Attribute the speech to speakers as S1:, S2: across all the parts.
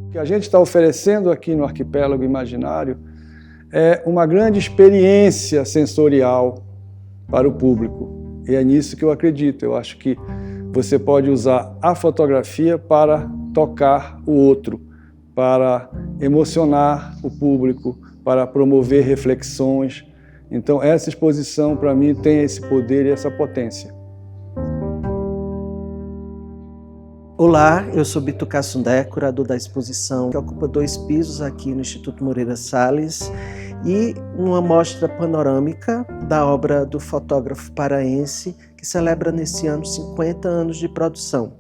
S1: O que a gente está oferecendo aqui no Arquipélago Imaginário é uma grande experiência sensorial para o público. E é nisso que eu acredito. Eu acho que você pode usar a fotografia para tocar o outro, para emocionar o público, para promover reflexões. Então, essa exposição, para mim, tem esse poder e essa potência.
S2: Olá, eu sou Bito Cassundé, curador da exposição, que ocupa 2 pisos aqui no Instituto Moreira Salles, e uma mostra panorâmica da obra do fotógrafo paraense, que celebra nesse ano 50 anos de produção.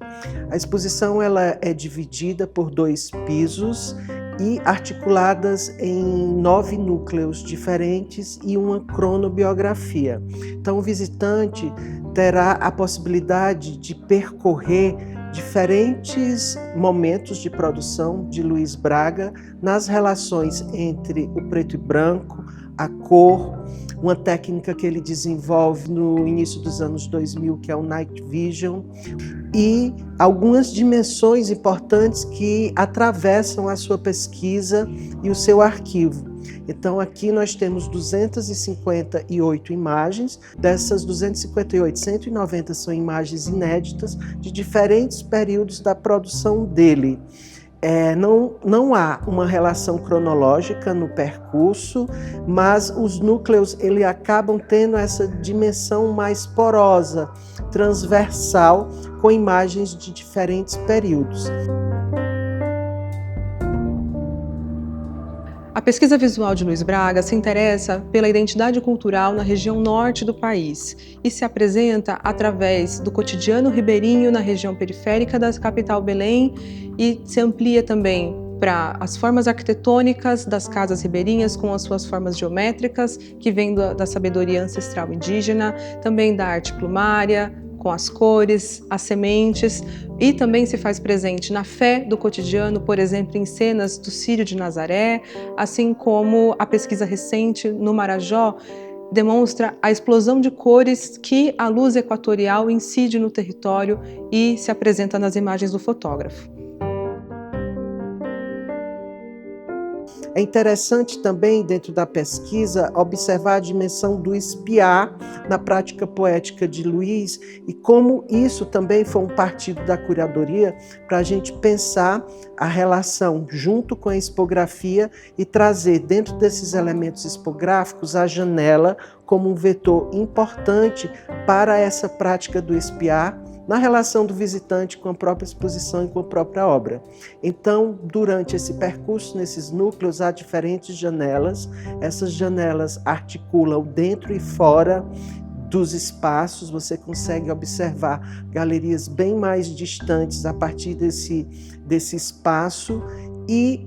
S2: A exposição ela é dividida por 2 pisos e articuladas em 9 núcleos diferentes e uma cronobiografia. Então o visitante terá a possibilidade de percorrer diferentes momentos de produção de Luiz Braga nas relações entre o preto e branco, a cor, uma técnica que ele desenvolve no início dos anos 2000, que é o Night Vision, e algumas dimensões importantes que atravessam a sua pesquisa e o seu arquivo. Então aqui nós temos 258 imagens, dessas 258, 190 são imagens inéditas de diferentes períodos da produção dele. Não há uma relação cronológica no percurso, mas os núcleos ele acabam tendo essa dimensão mais porosa, transversal, com imagens de diferentes períodos.
S3: A pesquisa visual de Luiz Braga se interessa pela identidade cultural na região norte do país e se apresenta através do cotidiano ribeirinho na região periférica da capital Belém e se amplia também para as formas arquitetônicas das casas ribeirinhas com as suas formas geométricas que vêm da sabedoria ancestral indígena, também da arte plumária, com as cores, as sementes, e também se faz presente na fé do cotidiano, por exemplo, em cenas do Círio de Nazaré, assim como a pesquisa recente no Marajó demonstra a explosão de cores que a luz equatorial incide no território e se apresenta nas imagens do fotógrafo.
S2: É interessante também, dentro da pesquisa, observar a dimensão do espiar na prática poética de Luiz e como isso também foi um partido da curadoria para a gente pensar a relação junto com a expografia e trazer dentro desses elementos expográficos a janela como um vetor importante para essa prática do espiar na relação do visitante com a própria exposição e com a própria obra. Então, durante esse percurso, nesses núcleos, há diferentes janelas. Essas janelas articulam dentro e fora dos espaços. Você consegue observar galerias bem mais distantes a partir desse espaço e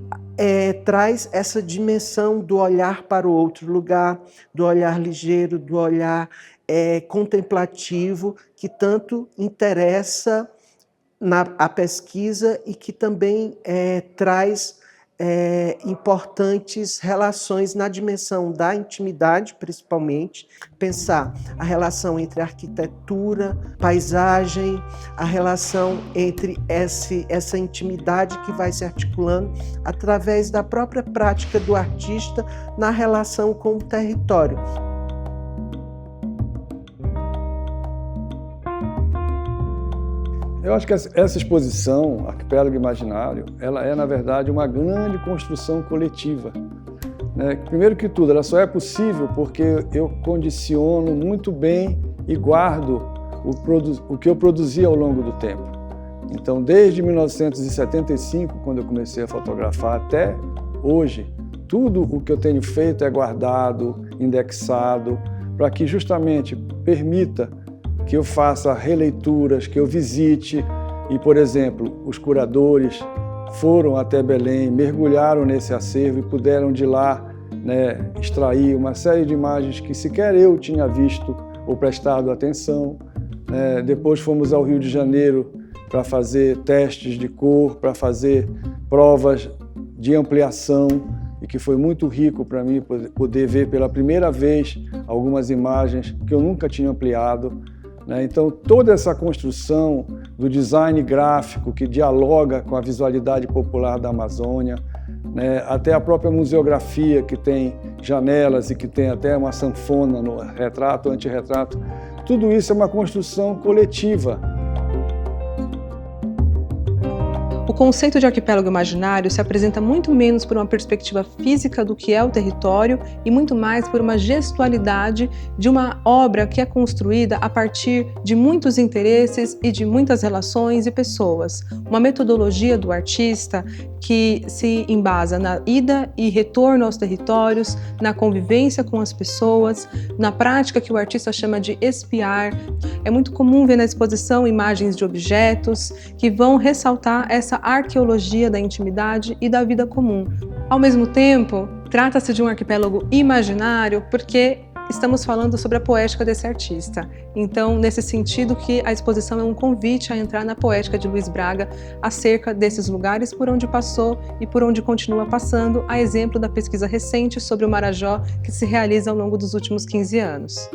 S2: traz essa dimensão do olhar para o outro lugar, do olhar ligeiro, do olhar contemplativo, que tanto interessa a pesquisa e que também traz importantes relações na dimensão da intimidade, principalmente, pensar a relação entre arquitetura, paisagem, a relação entre essa intimidade que vai se articulando através da própria prática do artista na relação com o território.
S1: Eu acho que essa exposição, Arquipélago Imaginário, ela é, na verdade, uma grande construção coletiva. Primeiro que tudo, ela só é possível porque eu condiciono muito bem e guardo o que eu produzi ao longo do tempo. Então, desde 1975, quando eu comecei a fotografar, até hoje, tudo o que eu tenho feito é guardado, indexado, para que justamente permita que eu faça releituras, que eu visite e, por exemplo, os curadores foram até Belém, mergulharam nesse acervo e puderam de lá extrair uma série de imagens que sequer eu tinha visto ou prestado atenção. Depois fomos ao Rio de Janeiro para fazer testes de cor, para fazer provas de ampliação e que foi muito rico para mim poder ver pela primeira vez algumas imagens que eu nunca tinha ampliado. Então, toda essa construção do design gráfico que dialoga com a visualidade popular da Amazônia, né, até a própria museografia que tem janelas e que tem até uma sanfona no retrato, antirretrato. Tudo isso é uma construção coletiva.
S3: O conceito de arquipélago imaginário se apresenta muito menos por uma perspectiva física do que é o território e muito mais por uma gestualidade de uma obra que é construída a partir de muitos interesses e de muitas relações e pessoas. Uma metodologia do artista que se embasa na ida e retorno aos territórios, na convivência com as pessoas, na prática que o artista chama de espiar. É muito comum ver na exposição imagens de objetos que vão ressaltar essa arqueologia da intimidade e da vida comum. Ao mesmo tempo, trata-se de um arquipélago imaginário porque estamos falando sobre a poética desse artista. Então, nesse sentido que a exposição é um convite a entrar na poética de Luiz Braga acerca desses lugares por onde passou e por onde continua passando, a exemplo da pesquisa recente sobre o Marajó que se realiza ao longo dos últimos 15 anos.